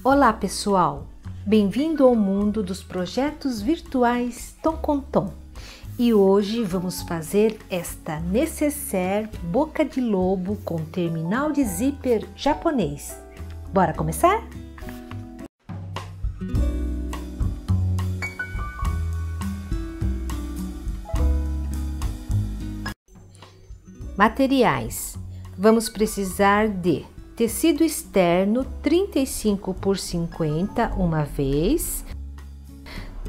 Olá pessoal, bem-vindo ao mundo dos projetos virtuais Tom com Tom. E hoje vamos fazer esta nécessaire boca de lobo com terminal de zíper japonês. Bora começar? Materiais: vamos precisar de tecido externo 35 por 50 uma vez,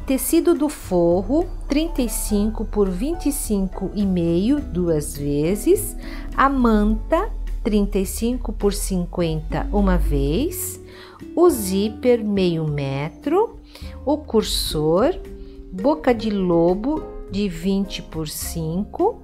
tecido do forro 35 por 25,5 duas vezes, a manta 35 por 50 uma vez, o zíper meio metro, o cursor, boca de lobo de 20 por 5,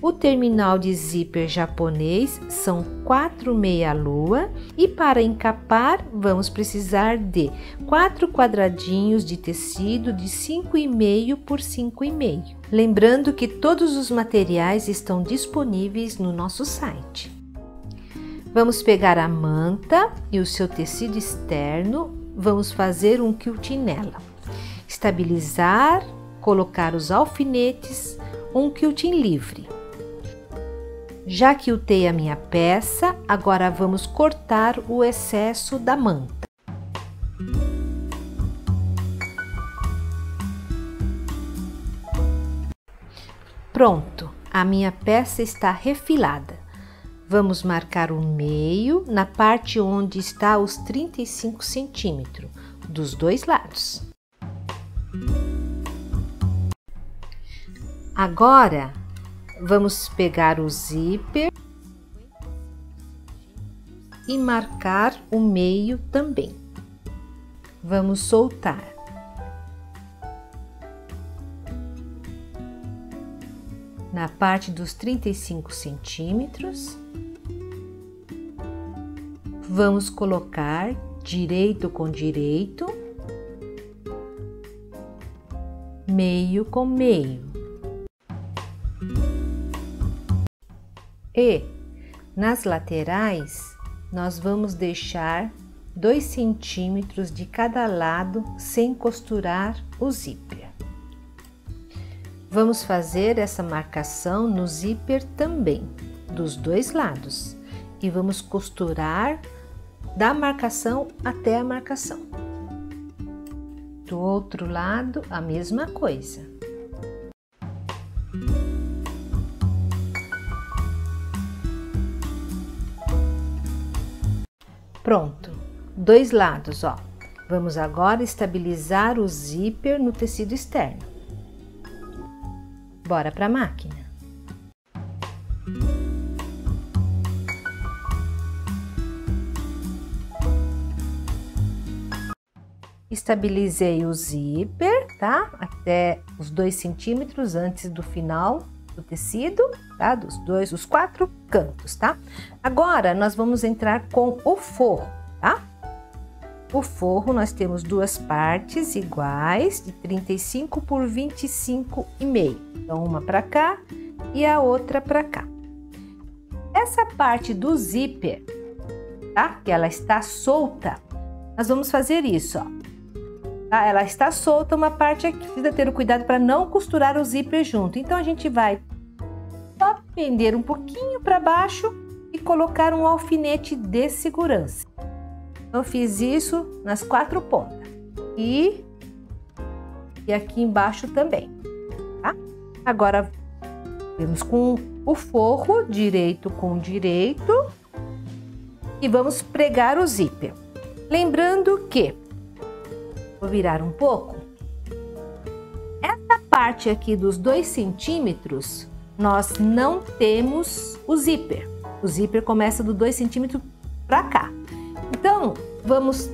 o terminal de zíper japonês são 4 meia-lua e para encapar vamos precisar de 4 quadradinhos de tecido de 5,5 por 5,5. Lembrando que todos os materiais estão disponíveis no nosso site. Vamos pegar a manta e o seu tecido externo, vamos fazer um quilting nela. Estabilizar, colocar os alfinetes, um quilting livre. Já quiltei a minha peça, agora vamos cortar o excesso da manta. Pronto, a minha peça está refilada. Vamos marcar o meio na parte onde está os 35 centímetros, dos dois lados. Agora, vamos pegar o zíper e marcar o meio também. Vamos soltar. Na parte dos 35 centímetros, vamos colocar direito com direito, meio com meio. E nas laterais, nós vamos deixar 2 centímetros de cada lado sem costurar o zíper. Vamos fazer essa marcação no zíper também, dos dois lados, e vamos costurar da marcação até a marcação. Do outro lado, a mesma coisa. Pronto, dois lados, ó. Vamos agora estabilizar o zíper no tecido externo. Bora para a máquina. Estabilizei o zíper, tá? Até os 2 centímetros antes do final do tecido, tá? Os 4 cantos, tá? Agora, nós vamos entrar com o forro, tá? O forro, nós temos duas partes iguais, de 35 por 25,5. Então, uma para cá e a outra para cá. Essa parte do zíper, tá? Que ela está solta, nós vamos fazer isso, ó. Tá? Ela está solta uma parte aqui, precisa ter o cuidado para não costurar o zíper junto. Então, a gente vai só prender um pouquinho para baixo e colocar um alfinete de segurança. Eu fiz isso nas 4 pontas e aqui embaixo também, tá? Agora, vamos com o forro direito com direito e vamos pregar o zíper. Lembrando que vou virar um pouco. Essa parte aqui dos 2 centímetros, nós não temos o zíper. O zíper começa do 2 centímetros para cá. Então, vamos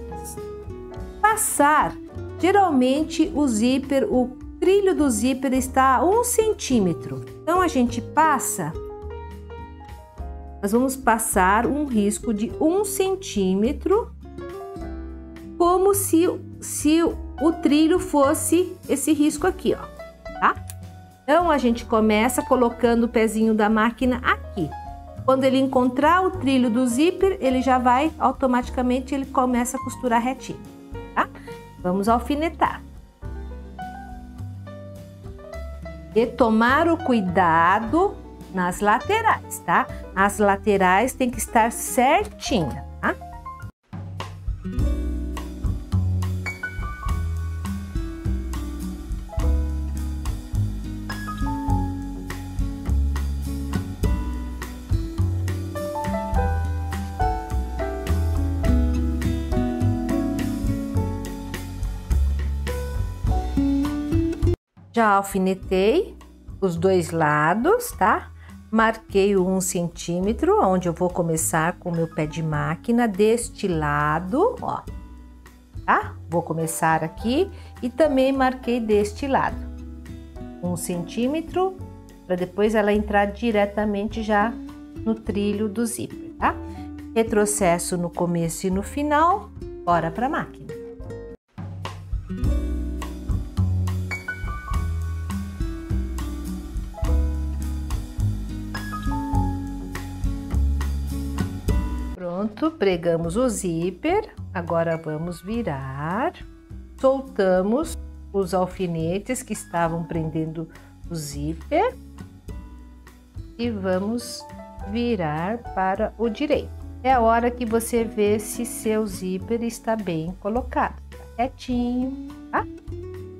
passar. Geralmente, o zíper, o trilho do zíper está a 1 centímetro. Então, a gente passa. Nós vamos passar um risco de 1 centímetro, como se o trilho fosse esse risco aqui, ó, tá? Então, a gente começa colocando o pezinho da máquina aqui. Quando ele encontrar o trilho do zíper, ele já vai automaticamente, ele começa a costurar retinho, tá? Vamos alfinetar. E tomar o cuidado nas laterais, tá? As laterais tem que estar certinha, tá? Já alfinetei os dois lados, tá? Marquei o 1 centímetro, onde eu vou começar com o meu pé de máquina deste lado, ó, tá? Vou começar aqui e também marquei deste lado, 1 centímetro, para depois ela entrar diretamente já no trilho do zíper, tá? Retrocesso no começo e no final, bora para a máquina. Pronto, pregamos o zíper, agora vamos virar, soltamos os alfinetes que estavam prendendo o zíper e vamos virar para o direito. É a hora que você vê se seu zíper está bem colocado, tá retinho, tá?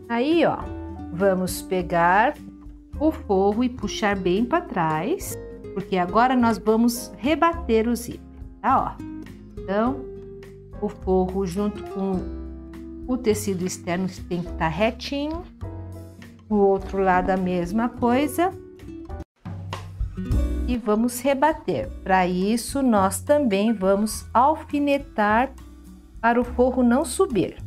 Aí, ó, vamos pegar o forro e puxar bem para trás, porque agora nós vamos rebater o zíper. Tá, ó. Então, o forro junto com o tecido externo tem que estar retinho. O outro lado a mesma coisa. E vamos rebater. Para isso, nós também vamos alfinetar para o forro não subir.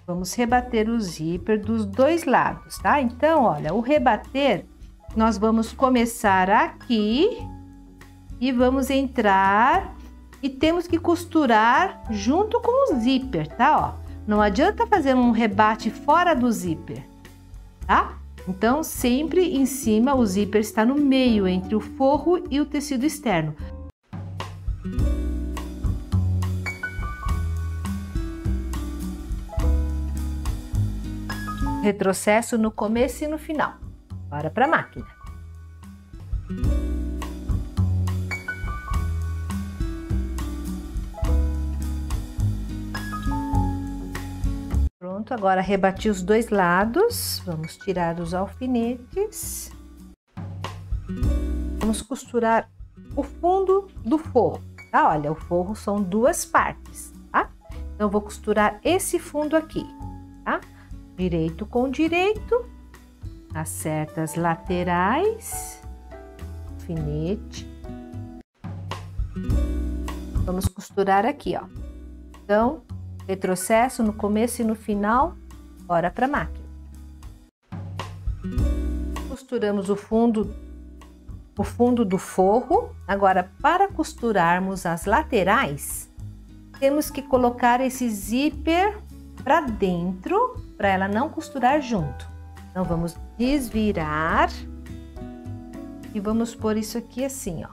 Vamos rebater o zíper dos dois lados, tá? Então, olha, o rebater... Nós vamos começar aqui e vamos entrar e temos que costurar junto com o zíper, tá? Ó, não adianta fazer um rebate fora do zíper, tá? Então, sempre em cima, o zíper está no meio, entre o forro e o tecido externo. Retrocesso no começo e no final. Bora para a máquina. Pronto, agora rebati os dois lados. Vamos tirar os alfinetes. Vamos costurar o fundo do forro, tá? Olha, o forro são duas partes, tá? Então, eu vou costurar esse fundo aqui, tá? Direito com direito. Acerta as laterais, alfinete. Vamos costurar aqui, ó. Então, retrocesso no começo e no final, bora para a máquina. Costuramos o fundo do forro. Agora, para costurarmos as laterais, temos que colocar esse zíper para dentro, para ela não costurar junto. Então, vamos desvirar e vamos pôr isso aqui assim, ó.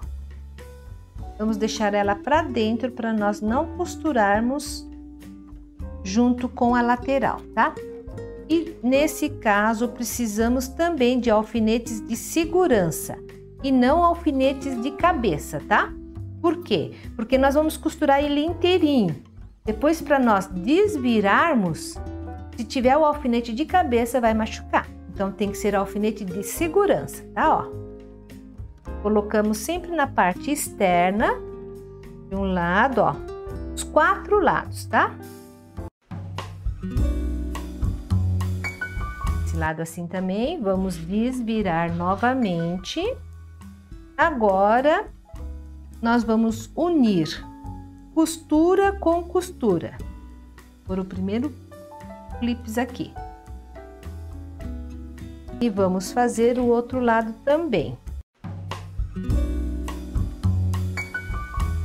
Vamos deixar ela para dentro para nós não costurarmos junto com a lateral, tá? E nesse caso, precisamos também de alfinetes de segurança e não alfinetes de cabeça, tá? Por quê? Porque nós vamos costurar ele inteirinho. Depois, para nós desvirarmos, se tiver o alfinete de cabeça, vai machucar. Então, tem que ser alfinete de segurança, tá? Ó. Colocamos sempre na parte externa, de um lado, ó, os 4 lados, tá? Esse lado assim também, vamos desvirar novamente. Agora, nós vamos unir costura com costura. Por o primeiro clips aqui. E vamos fazer o outro lado também.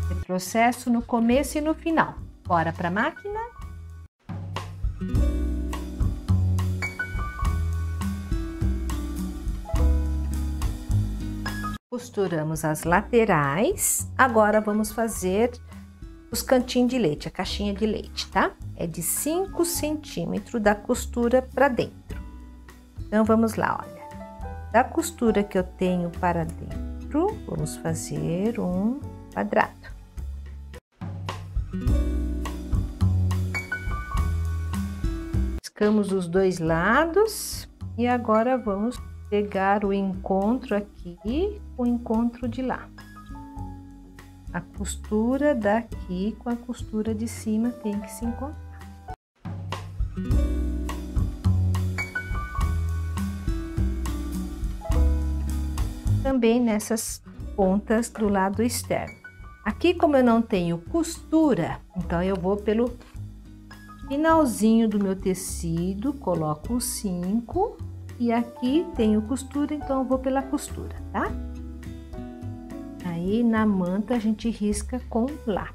Retrocesso no começo e no final. Bora para a máquina. Costuramos as laterais. Agora vamos fazer os cantinhos de leite, a caixinha de leite, tá? É de 5 centímetros da costura para dentro. Então, vamos lá, olha. Da costura que eu tenho para dentro, vamos fazer um quadrado. Riscamos os dois lados e agora vamos pegar o encontro aqui com o encontro de lá. A costura daqui com a costura de cima tem que se encontrar. Também nessas pontas do lado externo. Aqui, como eu não tenho costura, então eu vou pelo finalzinho do meu tecido, coloco o 5 e aqui tenho costura, então eu vou pela costura, tá? Aí na manta a gente risca com lá.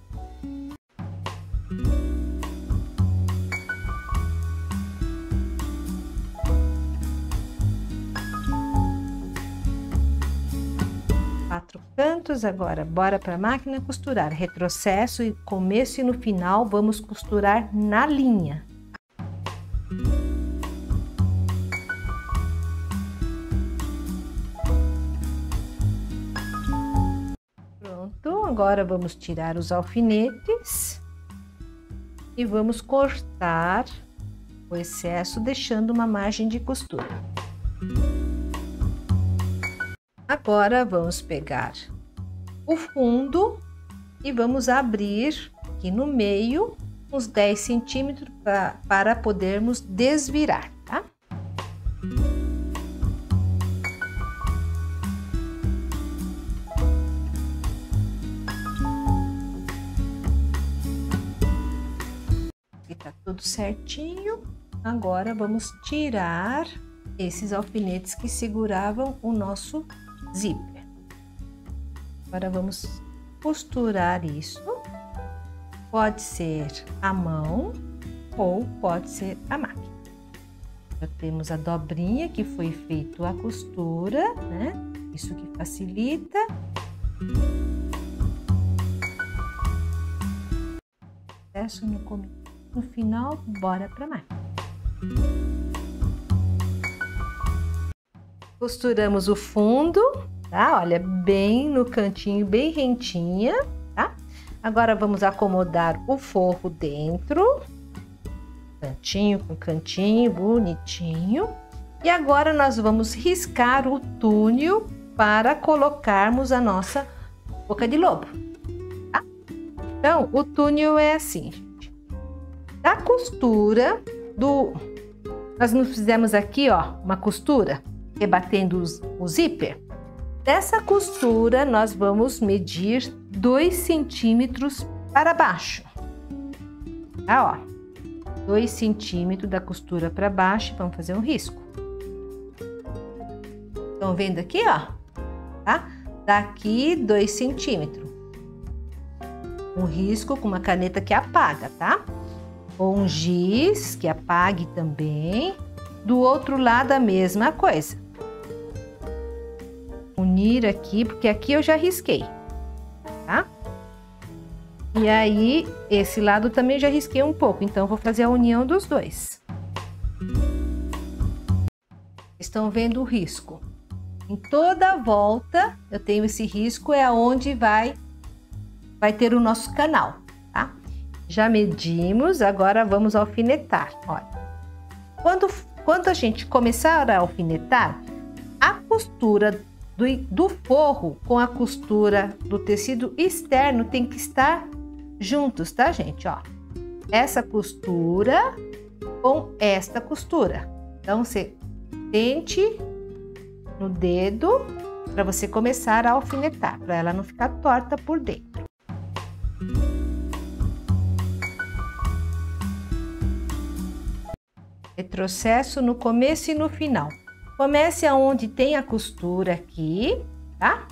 Quatro cantos, agora bora para a máquina costurar. Retrocesso e começo e no final vamos costurar na linha. Pronto, agora vamos tirar os alfinetes e vamos cortar o excesso, deixando uma margem de costura. Agora vamos pegar o fundo e vamos abrir aqui no meio uns 10 centímetros para podermos desvirar, tá? Aqui tá tudo certinho. Agora vamos tirar esses alfinetes que seguravam o nosso zíper. Agora vamos costurar isso. Pode ser a mão ou pode ser a máquina. Já temos a dobrinha que foi feito a costura, né? Isso que facilita. Fecho no começo, no final, bora para a máquina. Costuramos o fundo, tá? Olha, bem no cantinho, bem rentinha, tá? Agora vamos acomodar o forro dentro, cantinho com cantinho, bonitinho. E agora nós vamos riscar o túnel para colocarmos a nossa boca de lobo, tá? Então, o túnel é assim, gente. Da costura do... Nós não fizemos aqui, ó, uma costura rebatendo o zíper. Dessa costura nós vamos medir 2 centímetros para baixo, tá? Ó, 2 centímetros da costura para baixo, vamos fazer um risco. Estão vendo aqui, ó, tá? Daqui 2 centímetros. Um risco com uma caneta que apaga, tá? Ou um giz que apague também. Do outro lado a mesma coisa. Unir aqui, porque aqui eu já risquei, tá? E aí, esse lado também já risquei um pouco, então vou fazer a união dos dois. Estão vendo o risco? Em toda a volta, eu tenho esse risco, é aonde vai ter o nosso canal, tá? Já medimos, agora vamos alfinetar, olha. Quando a gente começar a alfinetar, a costura do forro com a costura do tecido externo tem que estar juntos, tá, gente? Ó, essa costura com esta costura. Então, você tente no dedo para você começar a alfinetar, para ela não ficar torta por dentro. Retrocesso no começo e no final. Comece aonde tem a costura aqui, tá?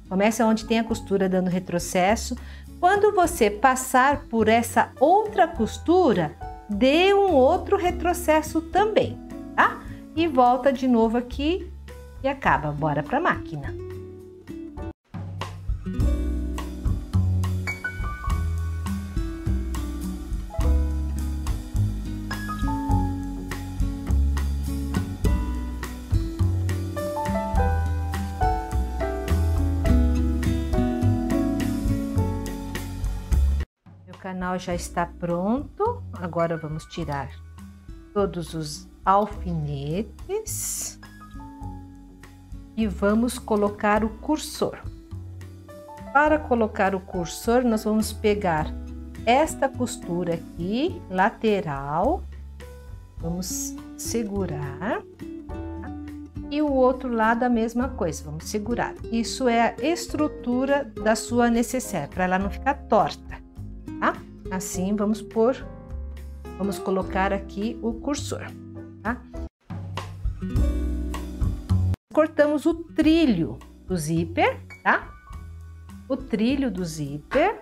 Comece aonde tem a costura dando retrocesso. Quando você passar por essa outra costura, dê um outro retrocesso também, tá? E volta de novo aqui e acaba. Bora para a máquina. canal já está pronto. Agora vamos tirar todos os alfinetes e vamos colocar o cursor. Para colocar o cursor, nós vamos pegar esta costura aqui, lateral, vamos segurar, e o outro lado a mesma coisa, vamos segurar. Isso é a estrutura da sua necessaire, para ela não ficar torta, tá? Assim, vamos colocar aqui o cursor, tá? Cortamos o trilho do zíper, tá? O trilho do zíper.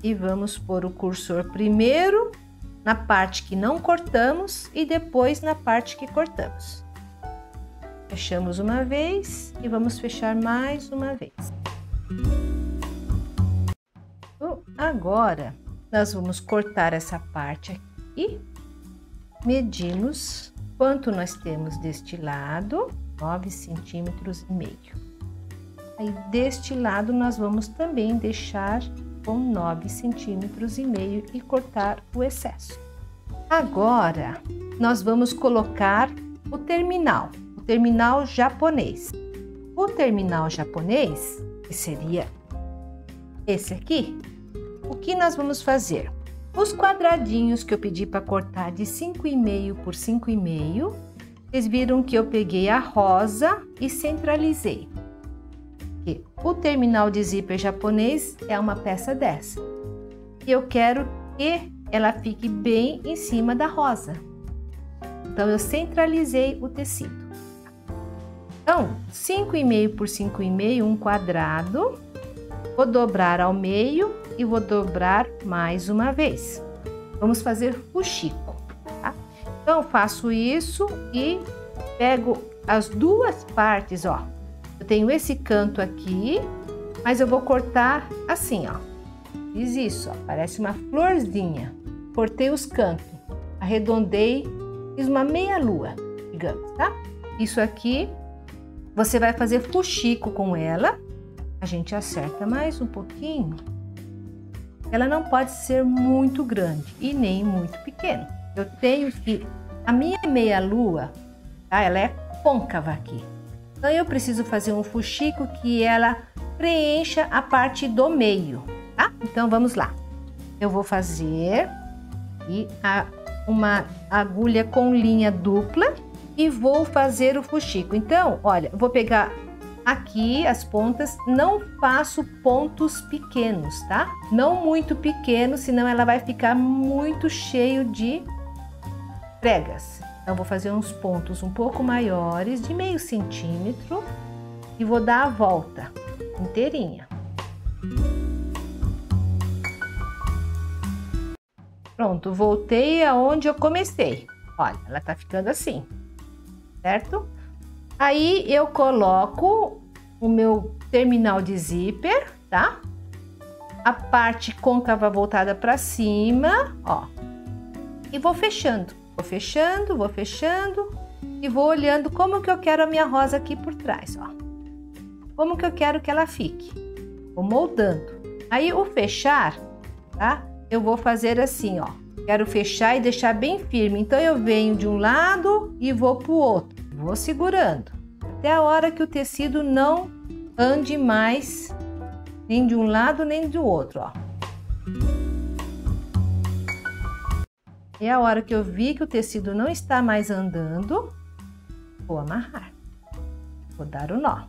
E vamos pôr o cursor primeiro na parte que não cortamos e depois na parte que cortamos. Fechamos uma vez e vamos fechar mais uma vez. Agora, nós vamos cortar essa parte aqui. Medimos quanto nós temos deste lado, 9,5 centímetros. Aí, deste lado, nós vamos também deixar com 9,5 centímetros e cortar o excesso. Agora, nós vamos colocar o terminal japonês. O terminal japonês, que seria esse aqui, o que nós vamos fazer? Os quadradinhos que eu pedi para cortar de 5,5 por 5,5, vocês viram que eu peguei a rosa e centralizei. O terminal de zíper japonês é uma peça dessa. E eu quero que ela fique bem em cima da rosa. Então, eu centralizei o tecido. Então, 5,5 por 5,5, um quadrado. Vou dobrar ao meio e vou dobrar mais uma vez. Vamos fazer fuxico, tá? Então, faço isso e pego as duas partes, ó. Eu tenho esse canto aqui, mas eu vou cortar assim, ó. Fiz isso, ó, parece uma florzinha. Cortei os cantos, arredondei, fiz uma meia lua, digamos, tá? Isso aqui, você vai fazer fuxico com ela. A gente acerta mais um pouquinho. Ela não pode ser muito grande e nem muito pequena. Eu tenho que... A minha meia lua, tá? Ela é côncava aqui. Então, eu preciso fazer um fuxico que ela preencha a parte do meio, tá? Então, vamos lá. Eu vou fazer uma agulha com linha dupla e vou fazer o fuxico. Então, olha, eu vou pegar aqui as pontas, não faço pontos pequenos, tá? Não muito pequenos, senão ela vai ficar muito cheio de pregas. Então, vou fazer uns pontos um pouco maiores, de meio centímetro, e vou dar a volta inteirinha. Pronto, voltei aonde eu comecei. Olha, ela tá ficando assim, certo? Aí, eu coloco o meu terminal de zíper, tá? A parte côncava voltada para cima, ó. E vou fechando. Vou fechando e vou olhando como que eu quero a minha rosa aqui por trás, ó. Como que eu quero que ela fique. Vou moldando. Aí, o fechar, tá? Eu vou fazer assim, ó. Quero fechar e deixar bem firme. Então, eu venho de um lado e vou pro outro. Vou segurando. Até a hora que o tecido não ande mais nem de um lado nem do outro, ó. E a hora que eu vi que o tecido não está mais andando, vou amarrar. Vou dar o nó.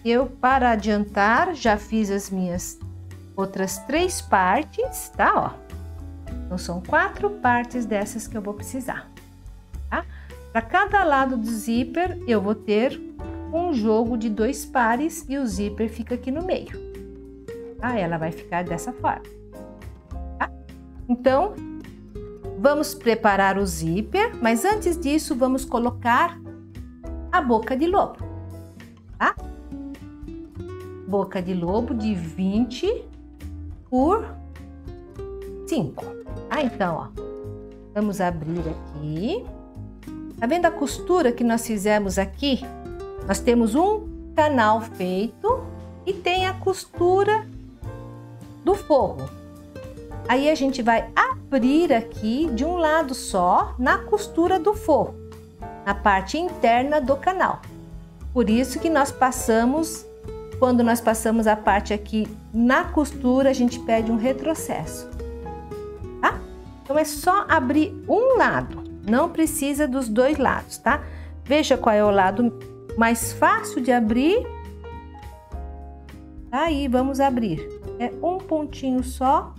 Eu, para adiantar, já fiz as minhas outras 3 partes, tá? Ó. Então, são 4 partes dessas que eu vou precisar, tá? Para cada lado do zíper, eu vou ter um jogo de 2 pares e o zíper fica aqui no meio, tá? Ela vai ficar dessa forma, tá? Então, vamos preparar o zíper, mas antes disso, vamos colocar a boca de lobo, tá? Boca de lobo de 20 por 5. Ah, então, ó, vamos abrir aqui. Tá vendo a costura que nós fizemos aqui? Nós temos um canal feito e tem a costura do forro. Aí a gente vai abrir aqui de um lado só na costura do forro, na parte interna do canal. Por isso que nós passamos, quando nós passamos a parte aqui na costura, a gente pede um retrocesso, tá? Então é só abrir um lado, não precisa dos dois lados, tá? Veja qual é o lado mais fácil de abrir. Aí vamos abrir, é um pontinho só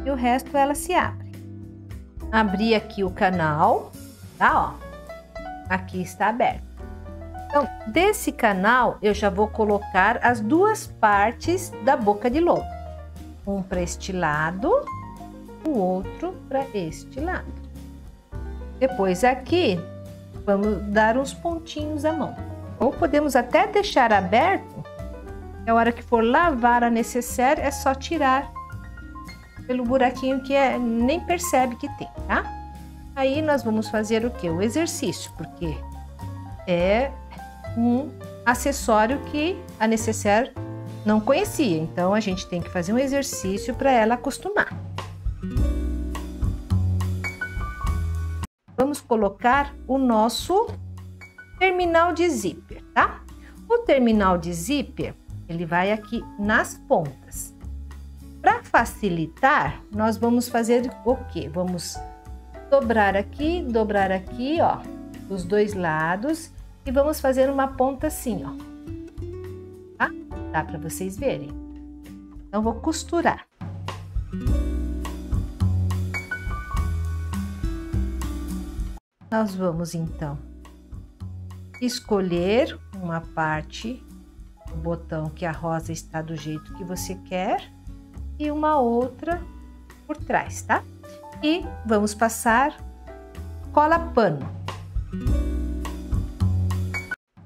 e o resto ela se abre. Abri aqui o canal, tá? Ó, aqui está aberto. Então, desse canal eu já vou colocar as duas partes da boca de lobo. Um para este lado, o outro para este lado. Depois aqui, vamos dar uns pontinhos à mão. Ou podemos até deixar aberto. A hora que for lavar a necessaire, é só tirar pelo buraquinho que nem percebe que tem, tá? Aí nós vamos fazer o que? O exercício, porque é um acessório que a necessaire não conhecia. Então, a gente tem que fazer um exercício para ela acostumar. Vamos colocar o nosso terminal de zíper, tá? O terminal de zíper, ele vai aqui nas pontas. Para facilitar, nós vamos fazer o quê? Vamos dobrar aqui, ó, dos dois lados e vamos fazer uma ponta assim, ó. Tá? Dá para vocês verem. Então, vou costurar. Nós vamos, então, escolher uma parte do botão que a rosa está do jeito que você quer e uma outra por trás, tá? E vamos passar cola pano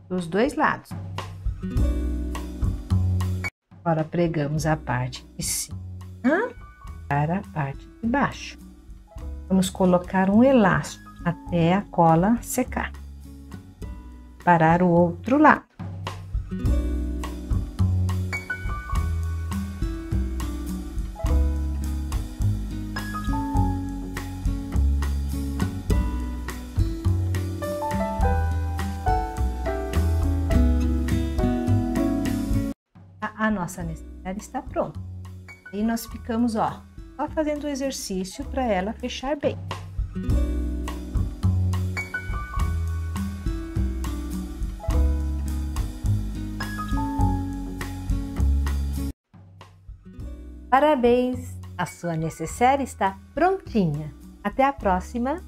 dos dois lados. Agora pregamos a parte de cima para a parte de baixo. Vamos colocar um elástico até a cola secar. Parar o outro lado. A nossa necessaire está pronta. Aí nós ficamos, ó, só fazendo o exercício para ela fechar bem. Parabéns! A sua necessaire está prontinha. Até a próxima!